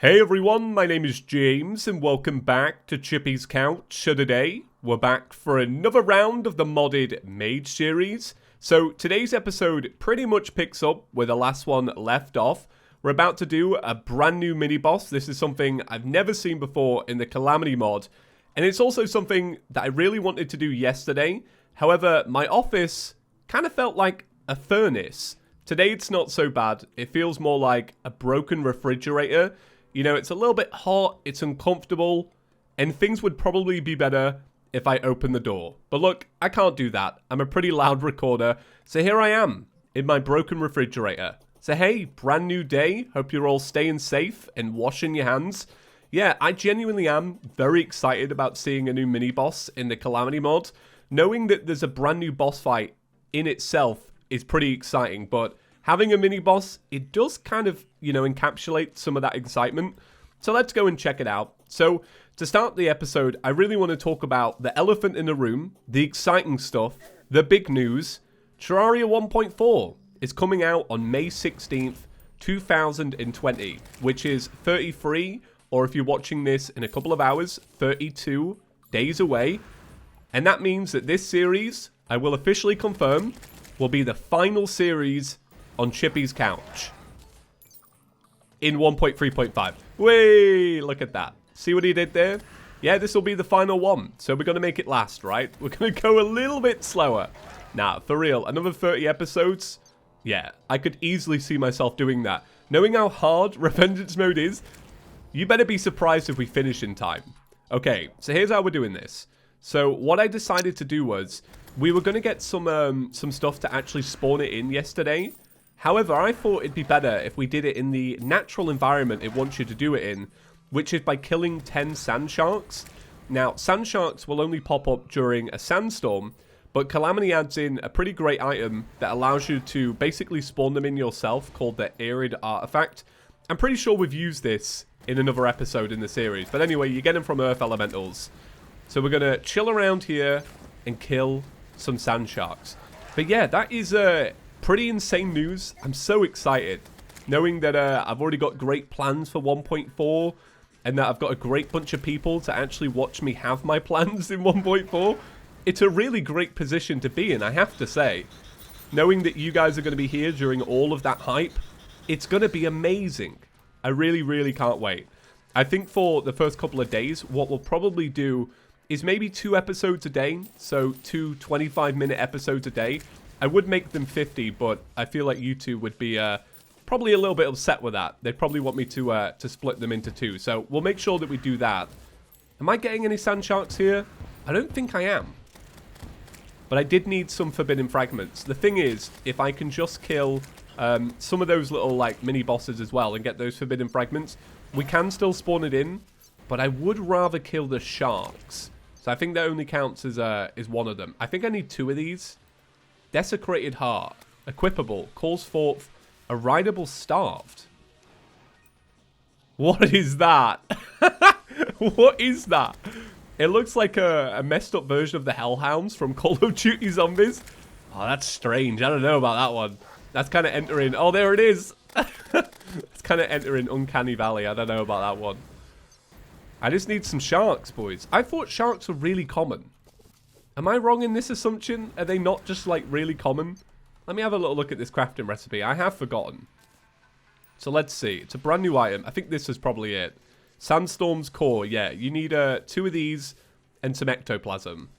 Hey everyone, my name is James and welcome back to ChippysCouch. So today, we're back for another round of the Modded Mage series. So today's episode pretty much picks up where the last one left off. We're about to do a brand new mini-boss. This is something I've never seen before in the Calamity mod. And it's also something that I really wanted to do yesterday. However, my office kind of felt like a furnace. Today it's not so bad. It feels more like a broken refrigerator. You know, it's a little bit hot, it's uncomfortable, and things would probably be better if I opened the door. But look, I can't do that. I'm a pretty loud recorder, so here I am, in my broken refrigerator. So hey, brand new day, hope you're all staying safe and washing your hands. Yeah, I genuinely am very excited about seeing a new mini-boss in the Calamity mod. Knowing that there's a brand new boss fight in itself is pretty exciting, but having a mini-boss, it does kind of, you know, encapsulate some of that excitement. So let's go and check it out. So to start the episode, I really want to talk about the elephant in the room, the exciting stuff, the big news. Terraria 1.4 is coming out on May 16th, 2020, which is 33, or if you're watching this in a couple of hours, 32 days away. And that means that this series, I will officially confirm, will be the final series on ChippysCouch in 1.3.5. Way, look at that. See what he did there? Yeah, this will be the final one. So we're going to make it last, right? We're going to go a little bit slower. Nah, for real, another 30 episodes? Yeah, I could easily see myself doing that. Knowing how hard Revengeance mode is, you better be surprised if we finish in time. Okay, so here's how we're doing this. So what I decided to do was, we were going to get some stuff to actually spawn it in yesterday. However, I thought it'd be better if we did it in the natural environment it wants you to do it in, which is by killing 10 sand sharks. Now, sand sharks will only pop up during a sandstorm, but Calamity adds in a pretty great item that allows you to basically spawn them in yourself called the Arid Artifact. I'm pretty sure we've used this in another episode in the series, but anyway, you get them from Earth Elementals. So we're going to chill around here and kill some sand sharks. But yeah, that is pretty insane news. I'm so excited knowing that I've already got great plans for 1.4 and that I've got a great bunch of people to actually watch me have my plans in 1.4. It's a really great position to be in, I have to say. Knowing that you guys are going to be here during all of that hype, it's going to be amazing. I really, really can't wait. I think for the first couple of days, what we'll probably do is maybe 2 episodes a day, so 2 25-minute episodes a day. I would make them 50, but I feel like YouTube would be probably a little bit upset with that. They'd probably want me to split them into 2, so we'll make sure that we do that. Am I getting any sand sharks here? I don't think I am. But I did need some forbidden fragments. The thing is, if I can just kill some of those little like mini bosses as well and get those forbidden fragments, we can still spawn it in, but I would rather kill the sharks. So I think that only counts as one of them. I think I need 2 of these. Desecrated Heart. Equipable. Calls forth a rideable starved. What is that? What is that? It looks like a messed up version of the Hellhounds from Call of Duty Zombies. Oh, that's strange. I don't know about that one. That's kind of entering... Oh, there it is. It's kind of entering Uncanny Valley. I don't know about that one. I just need some sharks, boys. I thought sharks were really common. Am I wrong in this assumption? Are they not just, like, really common? Let me have a little look at this crafting recipe. I have forgotten. So let's see. It's a brand new item. I think this is probably it. Sandstorms Core. Yeah, you need 2 of these and some ectoplasm.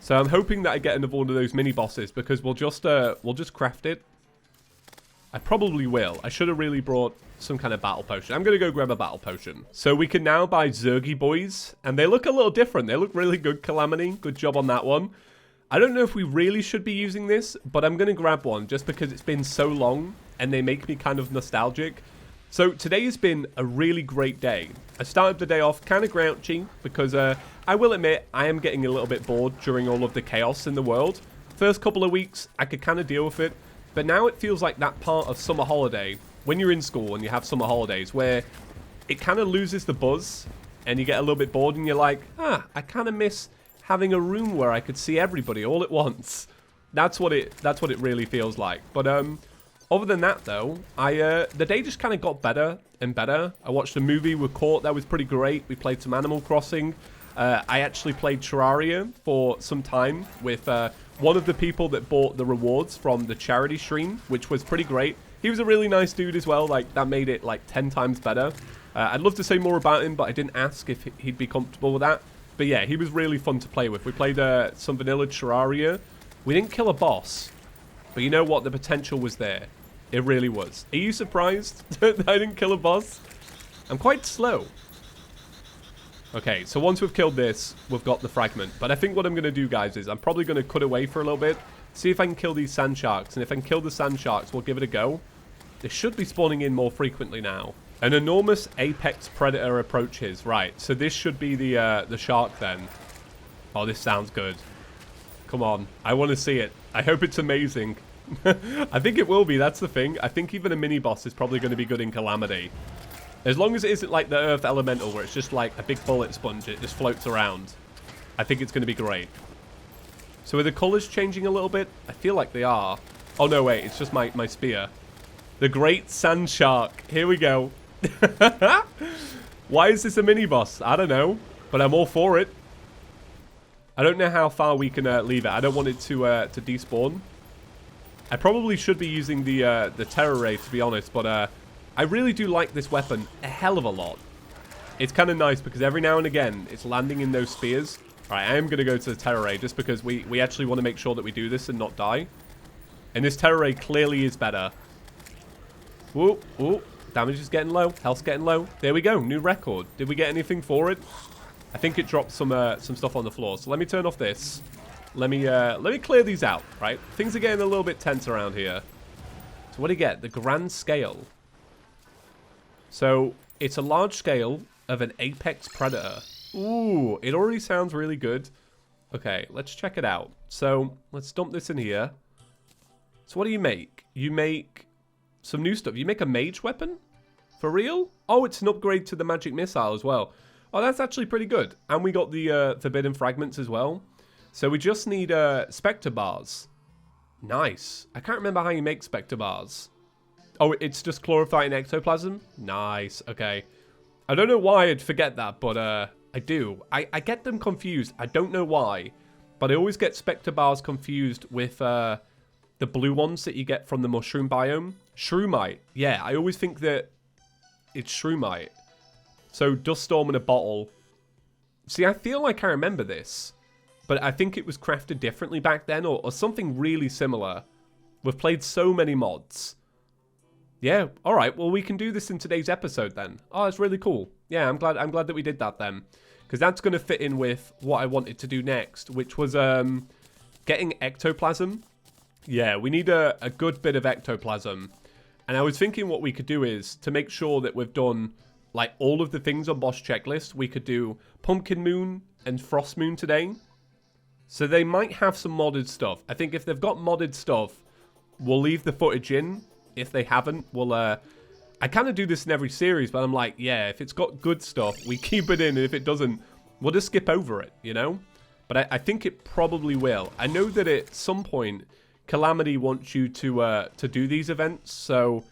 So I'm hoping that I get another one of those mini bosses because we'll just craft it. I probably will. I should have really brought some kind of battle potion. I'm going to go grab a battle potion. So we can now buy Zergy boys. And they look a little different. They look really good, Calamity. Good job on that one. I don't know if we really should be using this, but I'm going to grab one just because it's been so long and they make me kind of nostalgic. So today has been a really great day. I started the day off kind of grouchy because I will admit I am getting a little bit bored during all of the chaos in the world. First couple of weeks, I could kind of deal with it. But now it feels like that part of summer holiday, when you're in school and you have summer holidays, where it kind of loses the buzz and you get a little bit bored and you're like, I kind of miss having a room where I could see everybody all at once. That's what it really feels like. But other than that, though, the day just kind of got better and better. I watched a movie with Court that was pretty great. We played some Animal Crossing. I actually played Terraria for some time with one of the people that bought the rewards from the charity stream, which was pretty great. He was a really nice dude as well. Like, that made it like 10 times better. I'd love to say more about him, but I didn't ask if he'd be comfortable with that. But yeah, he was really fun to play with. We played some vanilla Terraria. We didn't kill a boss, but you know what? The potential was there. It really was. Are you surprised that I didn't kill a boss? I'm quite slow. Okay, so once we've killed this, we've got the fragment. But I think what I'm going to do, guys, is I'm probably going to cut away for a little bit, see if I can kill these sand sharks. And if I can kill the sand sharks, we'll give it a go. They should be spawning in more frequently now. An enormous apex predator approaches. Right, so this should be the shark then. Oh, this sounds good. Come on, I want to see it. I hope it's amazing. I think it will be, that's the thing. I think even a mini-boss is probably going to be good in Calamity. As long as it isn't like the Earth Elemental, where it's just like a big bullet sponge, it just floats around. I think it's going to be great. So are the colours changing a little bit? I feel like they are. Oh, no, wait, it's just my spear. The Great Sand Shark. Here we go. Why is this a mini-boss? I don't know, but I'm all for it. I don't know how far we can leave it. I don't want it to despawn. I probably should be using the Terror Ray, to be honest, but I really do like this weapon a hell of a lot. It's kind of nice because every now and again, it's landing in those spears. All right, I am going to go to the Terror Ray just because we actually want to make sure that we do this and not die. And this Terror Ray clearly is better. Whoop, whoop. Damage is getting low. Health's getting low. There we go. New record. Did we get anything for it? I think it dropped some stuff on the floor. So let me turn off this. Let me clear these out, right? Things are getting a little bit tense around here. So what do you get? The grand scale. So it's a large scale of an apex predator. Ooh, it already sounds really good. Okay, let's check it out. So let's dump this in here. So what do you make? You make some new stuff. You make a mage weapon? For real? Oh, it's an upgrade to the magic missile as well. Oh, that's actually pretty good. And we got the forbidden fragments as well. So we just need spectre bars. Nice. I can't remember how you make spectre bars. Oh, it's just chlorophyte and ectoplasm? Nice. Okay. I don't know why I'd forget that, but I do. I get them confused. I don't know why. But I always get spectre bars confused with the blue ones that you get from the mushroom biome. Shroomite. Yeah, I always think that it's shroomite. So dust storm in a bottle. See, I feel like I remember this. But I think it was crafted differently back then, or something really similar. We've played so many mods. Yeah, alright, well we can do this in today's episode then. Oh, that's really cool. Yeah, I'm glad that we did that then. Because that's going to fit in with what I wanted to do next, which was getting ectoplasm. Yeah, we need a good bit of ectoplasm. And I was thinking what we could do is, to make sure that we've done like all of the things on boss checklist, we could do Pumpkin Moon and Frost Moon today. So they might have some modded stuff. I think if they've got modded stuff, we'll leave the footage in. If they haven't, we'll... I kind of do this in every series, but I'm like, yeah, if it's got good stuff, we keep it in. And if it doesn't, we'll just skip over it, you know? But I think it probably will. I know that at some point, Calamity wants you to do these events, so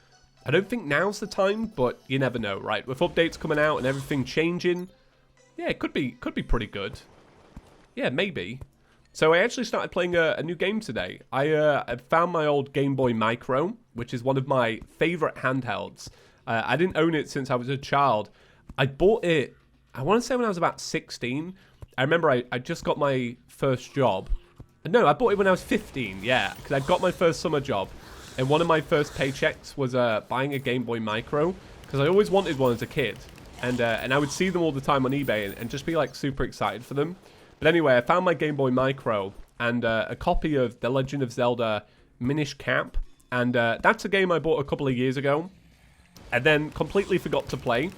I don't think now's the time, but you never know, right? With updates coming out and everything changing, yeah, it could be pretty good. Yeah, maybe. So I actually started playing a new game today. I found my old Game Boy Micro, which is one of my favorite handhelds. I didn't own it since I was a child. I bought it, I want to say when I was about 16. I remember I just got my first job. No, I bought it when I was 15, yeah, because I got my first summer job. And one of my first paychecks was buying a Game Boy Micro, because I always wanted one as a kid. And I would see them all the time on eBay and just be like super excited for them. But anyway, I found my Game Boy Micro and a copy of The Legend of Zelda Minish Cap. And that's a game I bought a couple of years ago and then completely forgot to play.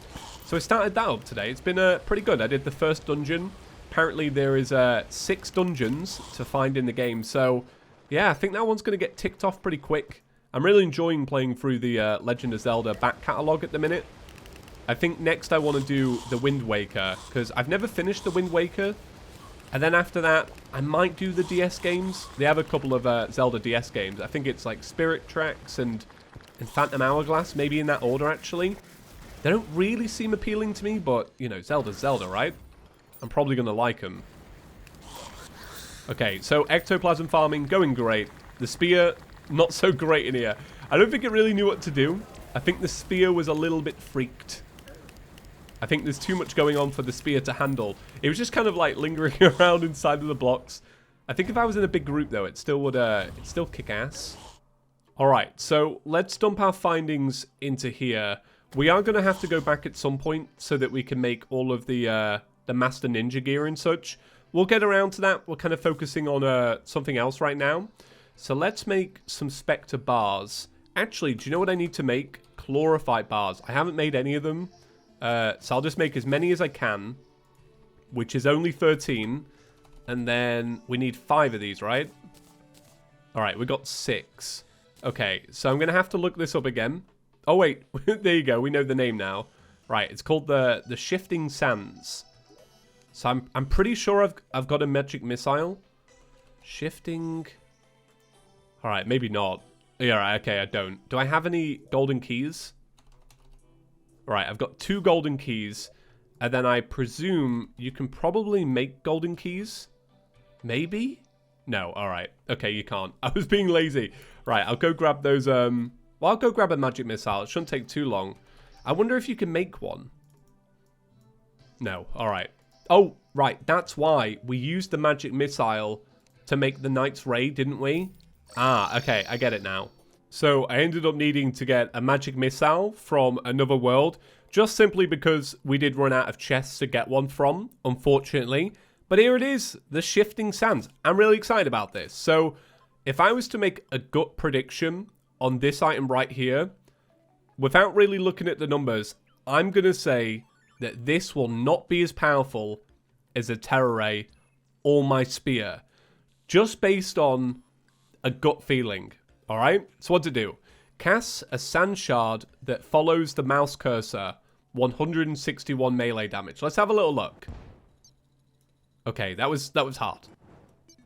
So I started that up today. It's been pretty good. I did the first dungeon. Apparently there is 6 dungeons to find in the game. So yeah, I think that one's going to get ticked off pretty quick. I'm really enjoying playing through the Legend of Zelda back catalogue at the minute. I think next I want to do the Wind Waker, because I've never finished the Wind Waker. And then after that, I might do the DS games. They have a couple of Zelda DS games. I think it's like Spirit Tracks and and Phantom Hourglass, maybe in that order, actually. They don't really seem appealing to me, but, you know, Zelda's Zelda, right? I'm probably going to like them. Okay, so ectoplasm farming, going great. The spear, not so great in here. I don't think it really knew what to do. I think the spear was a little bit freaked. I think there's too much going on for the spear to handle. It was just kind of like lingering around inside of the blocks. I think if I was in a big group, though, it still would, it'd still kick ass. All right, so let's dump our findings into here. We are going to have to go back at some point so that we can make all of the Master Ninja gear and such. We'll get around to that. We're kind of focusing on something else right now. So let's make some Spectre bars. Actually, do you know what I need to make? Chlorophyte bars. I haven't made any of them. So I'll just make as many as I can, which is only 13. And then we need 5 of these, right? All right, we got 6. Okay, so I'm going to have to look this up again. Oh, wait. There you go. We know the name now. Right, it's called the Shifting Sands. So I'm pretty sure I've got a magic missile. Shifting. All right, maybe not. Yeah, right, okay, I don't. Do I have any golden keys? All right, I've got 2 golden keys. And then I presume you can probably make golden keys. Maybe? No, all right. Okay, you can't. I was being lazy. Right, I'll go grab those, well, I'll go grab a magic missile. It shouldn't take too long. I wonder if you can make one. No, all right. Oh, right, that's why we used the magic missile to make the Knight's Ray, didn't we? Ah, okay, I get it now. So I ended up needing to get a magic missile from another world, just simply because we did run out of chests to get one from, unfortunately. But here it is, the Shifting Sands. I'm really excited about this. So if I was to make a gut prediction on this item right here, without really looking at the numbers, I'm going to say that this will not be as powerful as a Terra Ray or my spear, just based on a gut feeling. All right, so what to do? Cast a sand shard that follows the mouse cursor, 161 melee damage. Let's have a little look. Okay, that was hard.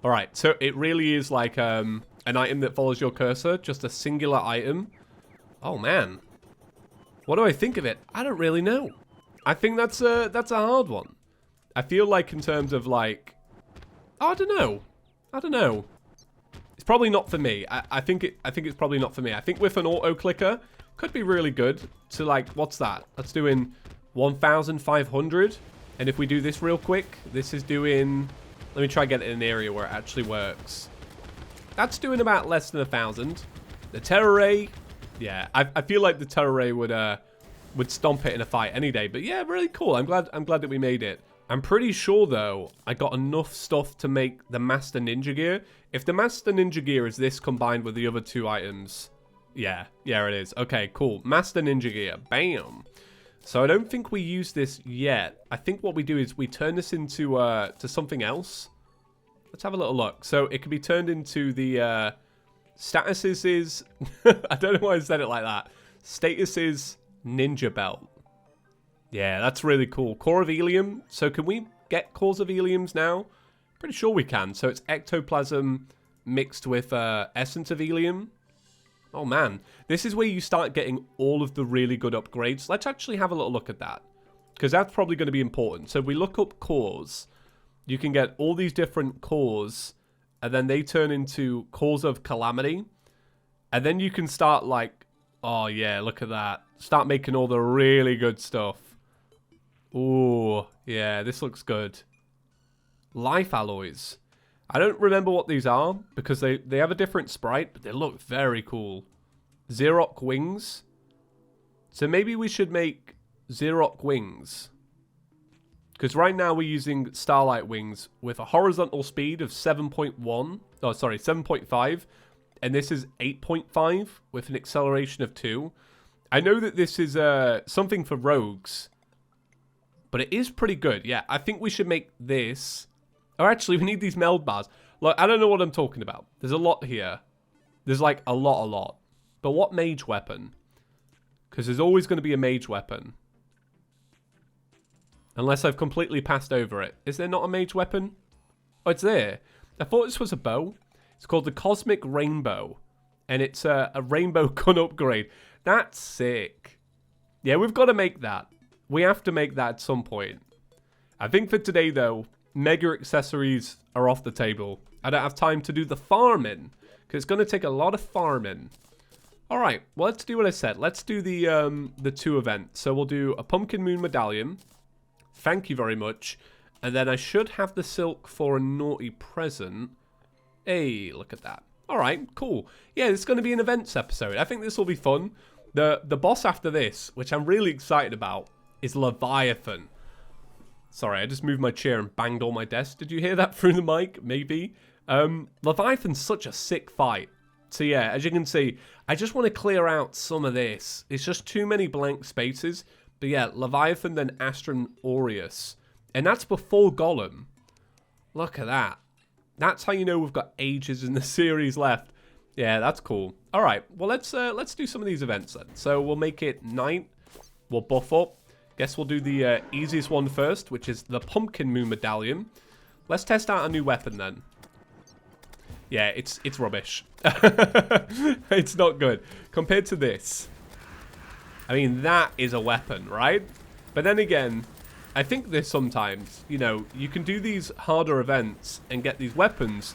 All right, so it really is like an item that follows your cursor, just a singular item. Oh man, what do I think of it? I don't really know. I think that's a hard one. I feel like in terms of like, I don't know. It's probably not for me. I think it's probably not for me. I think with an auto clicker, could be really good to like, what's that? That's doing 1,500. And if we do this real quick, this is doing, let me try get it in an area where it actually works. That's doing about less than 1,000. The Terra Ray, yeah, I feel like the Terra Ray would stomp it in a fight any day. But yeah, really cool. I'm glad that we made it. I'm pretty sure, though, I got enough stuff to make the Master Ninja Gear. If the Master Ninja Gear is this combined with the other 2 items, yeah, it is. Okay, cool. Master Ninja Gear, bam. So I don't think we use this yet. I think what we do is we turn this into to something else. Let's have a little look. So it can be turned into the statuses is, I don't know why I said it like that. Status Ninja Belt. Yeah, that's really cool. Core of Helium. So can we get cores of Heliums now? Pretty sure we can. So it's ectoplasm mixed with essence of Helium. Oh man, this is where you start getting all of the really good upgrades. Let's actually have a little look at that, because that's probably going to be important. So if we look up cores, you can get all these different cores, and then they turn into cores of Calamity. And then you can start like, oh yeah, look at that. Start making all the really good stuff. Ooh, yeah, this looks good. Life alloys. I don't remember what these are, because they have a different sprite, but they look very cool. Xerox wings. So maybe we should make Xerox wings. Because right now we're using Starlight wings with a horizontal speed of 7.1. Oh, sorry, 7.5. And this is 8.5 with an acceleration of 2. I know that this is something for rogues, but it is pretty good. Yeah, I think we should make this. Oh, actually, we need these meld bars. Look, I don't know what I'm talking about. There's a lot here. There's like a lot. But what mage weapon? Because there's always going to be a mage weapon. Unless I've completely passed over it. Is there not a mage weapon? Oh, it's there. I thought this was a bow. It's called the Cosmic Rainbow. And it's a rainbow gun upgrade. That's sick. Yeah, we've got to make that. We have to make that at some point. I think for today, though, mega accessories are off the table. I don't have time to do the farming, because it's going to take a lot of farming. All right, well, let's do what I said. Let's do the 2 events. So we'll do a Pumpkin Moon Medallion. Thank you very much. And then I should have the silk for a naughty present. Hey, look at that. All right, cool. Yeah, it's going to be an events episode. I think this will be fun. The boss after this, which I'm really excited about, is Leviathan. Sorry, I just moved my chair and banged on my desk. Did you hear that through the mic? Maybe. Leviathan's such a sick fight. So yeah, as you can see, I just want to clear out some of this. It's just too many blank spaces. But yeah, Leviathan, then Astron Aureus. And that's before Golem. Look at that. That's how you know we've got ages in the series left. Yeah, that's cool. All right, well, let's do some of these events then. So we'll make it night. We'll buff up. Guess we'll do the easiest one first, which is the Pumpkin Moon Medallion. Let's test out a new weapon then. Yeah, it's rubbish. It's not good. Compared to this. I mean, that is a weapon, right? But then again, I think this sometimes, you know, you can do these harder events and get these weapons,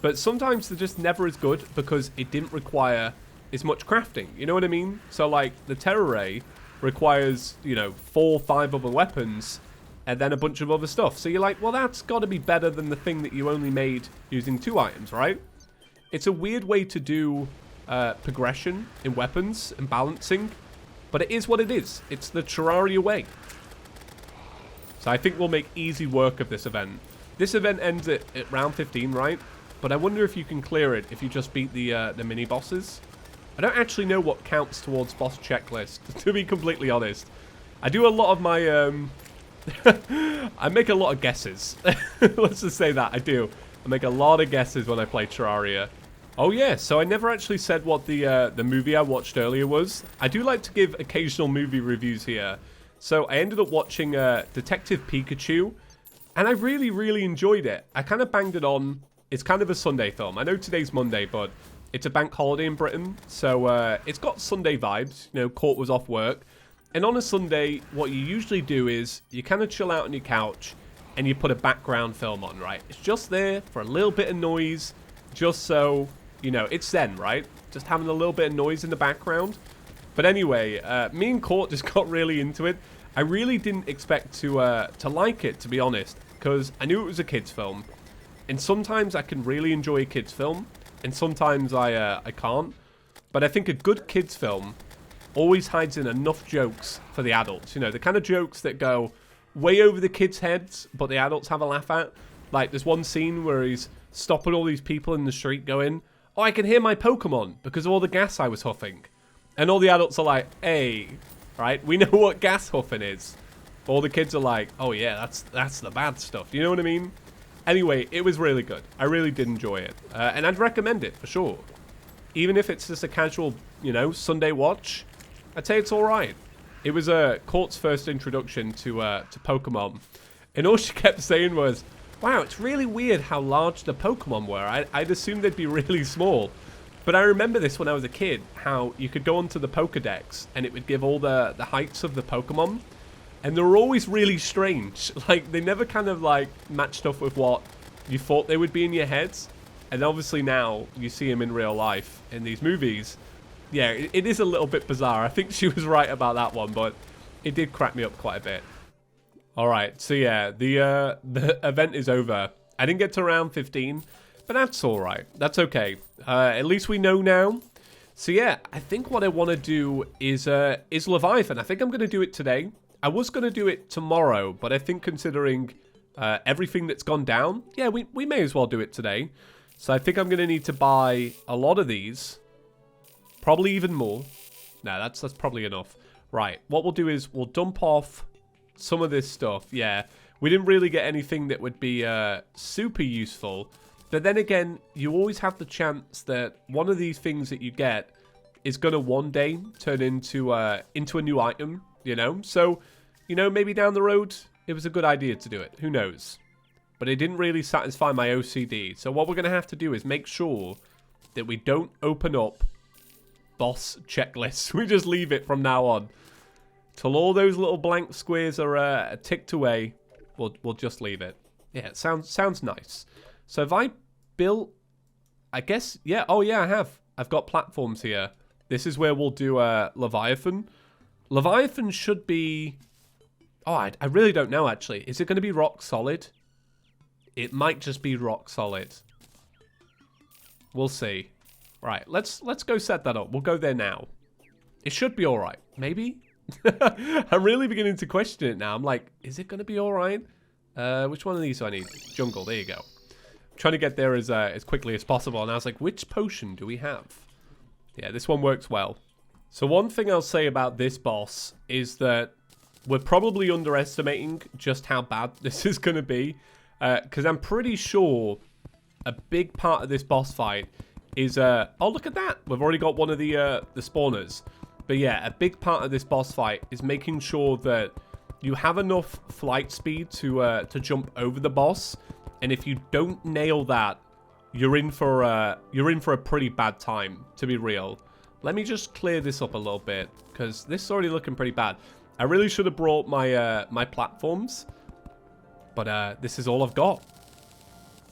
but sometimes they're just never as good because it didn't require as much crafting. You know what I mean? So, like, the Terror Ray requires, you know, 4 or 5 other weapons and then a bunch of other stuff. So you're like, well, that's got to be better than the thing that you only made using 2 items, right? It's a weird way to do progression in weapons and balancing, but it is what it is. It's the Terraria way. So I think we'll make easy work of this event. This event ends at round 15, right? But I wonder if you can clear it if you just beat the mini bosses. I don't actually know what counts towards boss checklist, to be completely honest. I do a lot of my I make a lot of guesses. Let's just say that I do. I make a lot of guesses when I play Terraria. Oh yeah, so I never actually said what the movie I watched earlier was. I do like to give occasional movie reviews here. So I ended up watching Detective Pikachu, and I really, really enjoyed it. I kind of banged it on. It's kind of a Sunday film. I know today's Monday, but it's a bank holiday in Britain, so it's got Sunday vibes. You know, Court was off work. And on a Sunday, what you usually do is you kind of chill out on your couch and you put a background film on, right? It's just there for a little bit of noise, just so, you know, it's zen, right? Just having a little bit of noise in the background. But anyway, me and Court just got really into it. I really didn't expect to like it, to be honest, because I knew it was a kids' film. And sometimes I can really enjoy a kids' film, and sometimes I can't. But I think a good kids' film always hides in enough jokes for the adults. You know, the kind of jokes that go way over the kids' heads, but the adults have a laugh at. Like, there's one scene where he's stopping all these people in the street going, "Oh, I can hear my Pokemon because of all the gas I was huffing." And all the adults are like, "Hey, right, we know what gas huffing is." All the kids are like, "Oh yeah, that's the bad stuff." Do you know what I mean? Anyway, it was really good. I really did enjoy it. And I'd recommend it for sure. Even if it's just a casual, you know, Sunday watch, I'd say it's alright. It was Court's first introduction to Pokemon. And all she kept saying was, "Wow, it's really weird how large the Pokemon were. I'd assumed they'd be really small." But I remember this when I was a kid, how you could go onto the Pokedex and it would give all the heights of the Pokemon. And they were always really strange. Like, they never kind of, like, matched up with what you thought they would be in your heads. And obviously now, you see them in real life in these movies. Yeah, it is a little bit bizarre. I think she was right about that one, but it did crack me up quite a bit. Alright, so yeah, the event is over. I didn't get to round 15, but that's alright. That's okay. At least we know now. So yeah, I think what I want to do is Leviathan. I think I'm going to do it today. I was going to do it tomorrow, but I think considering everything that's gone down, yeah, we may as well do it today. So I think I'm going to need to buy a lot of these. Probably even more. No, that's probably enough. Right, what we'll do is we'll dump off some of this stuff. Yeah, we didn't really get anything that would be super useful. But then again, you always have the chance that one of these things that you get is going to one day turn into a new item, you know? So, you know, maybe down the road, it was a good idea to do it. Who knows? But it didn't really satisfy my OCD. So what we're going to have to do is make sure that we don't open up boss checklists. We just leave it from now on. Till all those little blank squares are ticked away, we'll just leave it. Yeah, it sounds nice. So have I built... I guess... Yeah, oh yeah, I have. I've got platforms here. This is where we'll do Leviathan. Leviathan should be... Oh, I really don't know, actually. Is it going to be rock solid? It might just be rock solid. We'll see. Right, let's go set that up. We'll go there now. It should be all right. Maybe? I'm really beginning to question it now. I'm like, is it going to be all right? Which one of these do I need? Jungle, there you go. I'm trying to get there as quickly as possible. And I was like, which potion do we have? Yeah, this one works well. So one thing I'll say about this boss is that we're probably underestimating just how bad this is going to be. Because I'm pretty sure a big part of this boss fight is... oh, look at that. We've already got one of the spawners. But yeah, a big part of this boss fight is making sure that you have enough flight speed to jump over the boss. And if you don't nail that, you're in for a pretty bad time, to be real. Let me just clear this up a little bit, because this is already looking pretty bad. I really should have brought my my platforms, but this is all I've got.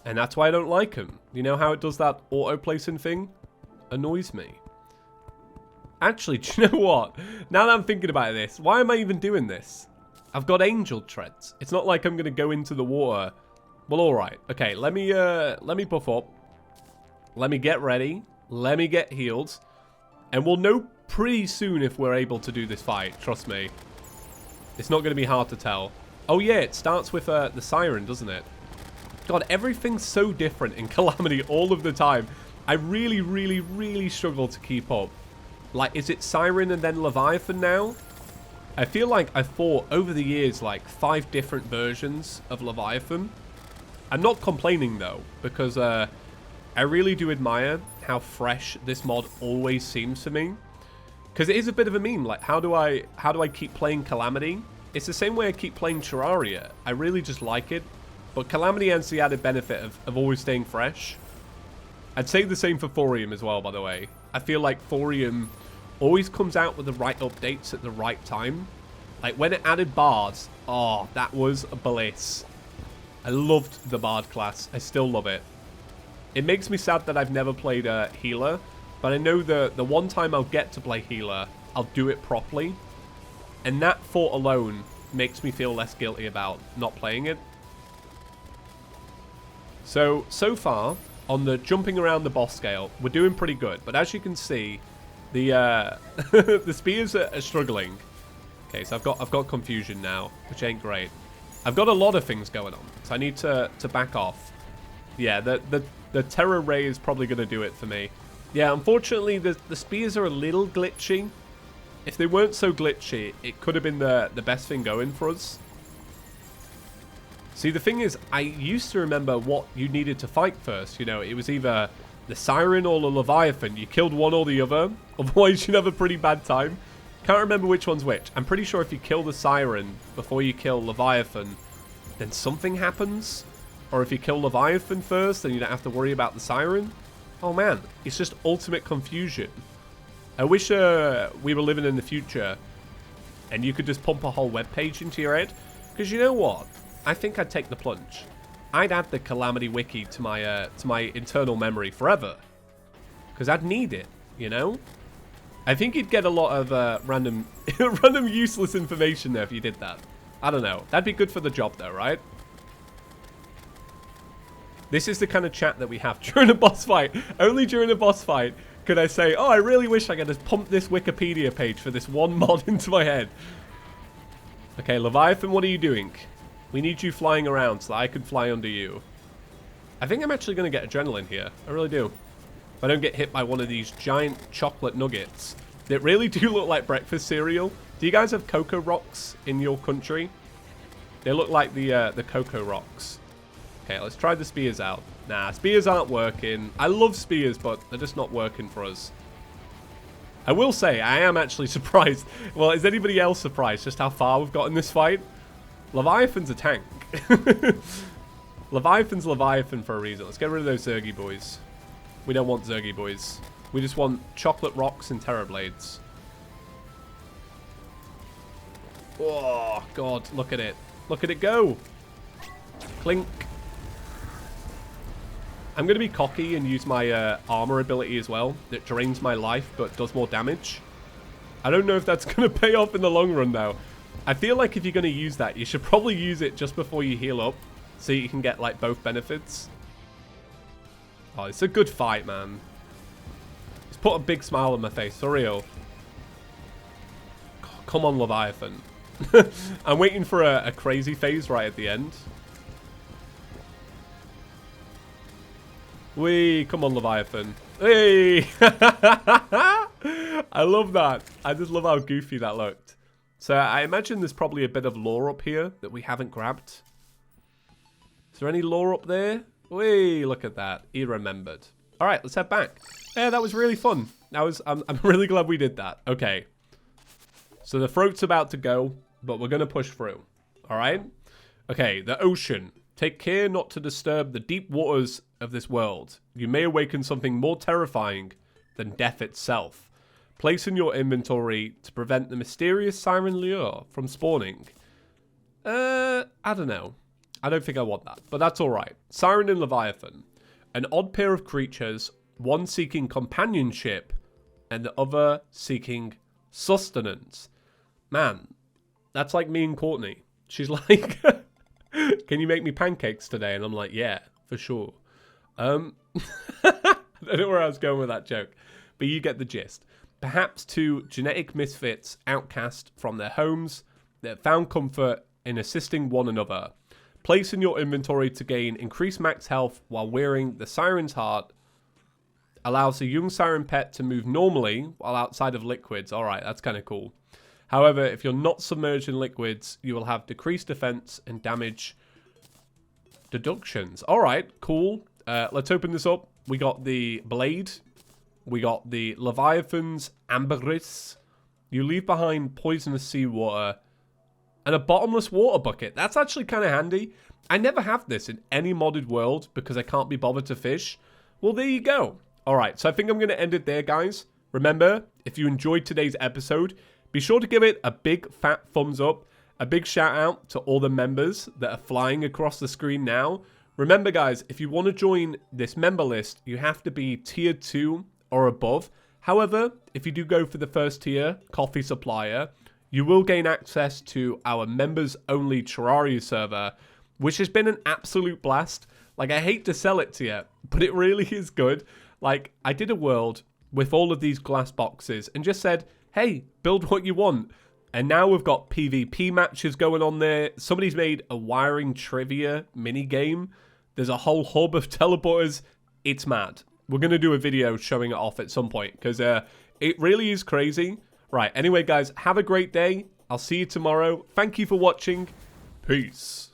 And that's why I don't like them. You know how it does that auto-placing thing? Annoys me. Actually, do you know what? Now that I'm thinking about this, why am I even doing this? I've got angel treads. It's not like I'm going to go into the water. Well, all right. Okay, let me buff up. Let me get ready. Let me get healed. And we'll know pretty soon if we're able to do this fight. Trust me. It's not going to be hard to tell. Oh, yeah, it starts with the siren, doesn't it? God, everything's so different in Calamity all of the time. I really, really, really struggle to keep up. Like, is it Siren and then Leviathan now? I feel like I fought over the years like 5 different versions of Leviathan. I'm not complaining though, because I really do admire how fresh this mod always seems to me. Because it is a bit of a meme. Like, how do I keep playing Calamity? It's the same way I keep playing Terraria. I really just like it. But Calamity has the added benefit of always staying fresh. I'd say the same for Thorium as well, by the way. I feel like Thorium always comes out with the right updates at the right time. Like when it added bards, oh, that was a bliss. I loved the bard class. I still love it. It makes me sad that I've never played a healer, but I know the one time I'll get to play healer, I'll do it properly. And that thought alone makes me feel less guilty about not playing it. So far, on the jumping around the boss scale, we're doing pretty good. But as you can see, the the spears are struggling. Okay, so I've got confusion now, which ain't great. I've got a lot of things going on, so I need to back off. Yeah, the terror ray is probably going to do it for me. Yeah, unfortunately, the spears are a little glitchy. If they weren't so glitchy, it could have been the best thing going for us. See, the thing is, I used to remember what you needed to fight first. You know, it was either the Siren or the Leviathan. You killed one or the other, otherwise you'd have a pretty bad time. Can't remember which one's which. I'm pretty sure if you kill the Siren before you kill Leviathan, then something happens. Or if you kill Leviathan first, then you don't have to worry about the Siren. Oh man, it's just ultimate confusion. I wish we were living in the future and you could just pump a whole web page into your head. Because you know what? I think I'd take the plunge. I'd add the Calamity Wiki to my internal memory forever. Because I'd need it, you know? I think you'd get a lot of random useless information there if you did that. I don't know. That'd be good for the job though, right? This is the kind of chat that we have during a boss fight. Only during a boss fight could I say, oh, I really wish I could just pump this Wikipedia page for this one mod into my head. Okay, Leviathan, what are you doing? We need you flying around so that I can fly under you. I think I'm actually going to get adrenaline here. I really do. If I don't get hit by one of these giant chocolate nuggets that really do look like breakfast cereal. Do you guys have Cocoa Rocks in your country? They look like the Cocoa Rocks. Okay, let's try the spears out. Nah, spears aren't working. I love spears, but they're just not working for us. I will say, I am actually surprised. Well, is anybody else surprised just how far we've got in this fight? Leviathan's a tank. Leviathan's Leviathan for a reason. Let's get rid of those Zergy boys. We don't want Zergy boys. We just want chocolate rocks and terror blades. Oh, God. Look at it. Look at it go. Clink. I'm going to be cocky and use my armor ability as well. That drains my life but does more damage. I don't know if that's going to pay off in the long run now. I feel like if you're going to use that, you should probably use it just before you heal up. So you can get, like, both benefits. Oh, it's a good fight, man. It's put a big smile on my face, for real. Come on, Leviathan. I'm waiting for a crazy phase right at the end. Whee, come on, Leviathan. Hey! I love that. I just love how goofy that looked. So I imagine there's probably a bit of lore up here that we haven't grabbed. Is there any lore up there? Whee, look at that. He remembered. All right, let's head back. Yeah, that was really fun. I'm really glad we did that. Okay. So the throat's about to go, but we're going to push through. All right? Okay, the ocean. Take care not to disturb the deep waters of this world. You may awaken something more terrifying than death itself. Place in your inventory to prevent the mysterious siren lure from spawning. I don't know. I don't think I want that, but that's alright. Siren and Leviathan. An odd pair of creatures, one seeking companionship and the other seeking sustenance. Man, that's like me and Courtney. She's like, can you make me pancakes today? And I'm like, yeah, for sure. I don't know where I was going with that joke, but you get the gist. Perhaps two genetic misfits outcast from their homes that found comfort in assisting one another. Place in your inventory to gain increased max health while wearing the Sirens Heart. Allows a young siren pet to move normally while outside of liquids. Alright, that's kind of cool. However, if you're not submerged in liquids, you will have decreased defense and damage deductions. Alright, cool. Let's open this up. We got the blade. We got the Leviathan's ambergris. You leave behind poisonous seawater and a bottomless water bucket. That's actually kind of handy. I never have this in any modded world because I can't be bothered to fish. Well, there you go. Alright, so I think I'm going to end it there, guys. Remember, if you enjoyed today's episode, be sure to give it a big fat thumbs up. A big shout out to all the members that are flying across the screen now. Remember, guys, if you want to join this member list, you have to be tier 2 or above. However, if you do go for the first tier, coffee supplier, you will gain access to our members-only Terraria server, which has been an absolute blast. Like, I hate to sell it to you, but it really is good. Like, I did a world with all of these glass boxes and just said, hey, build what you want. And now we've got PvP matches going on there. Somebody's made a wiring trivia mini-game. There's a whole hub of teleporters. It's mad. We're going to do a video showing it off at some point because it really is crazy. Right, anyway, guys, have a great day. I'll see you tomorrow. Thank you for watching. Peace.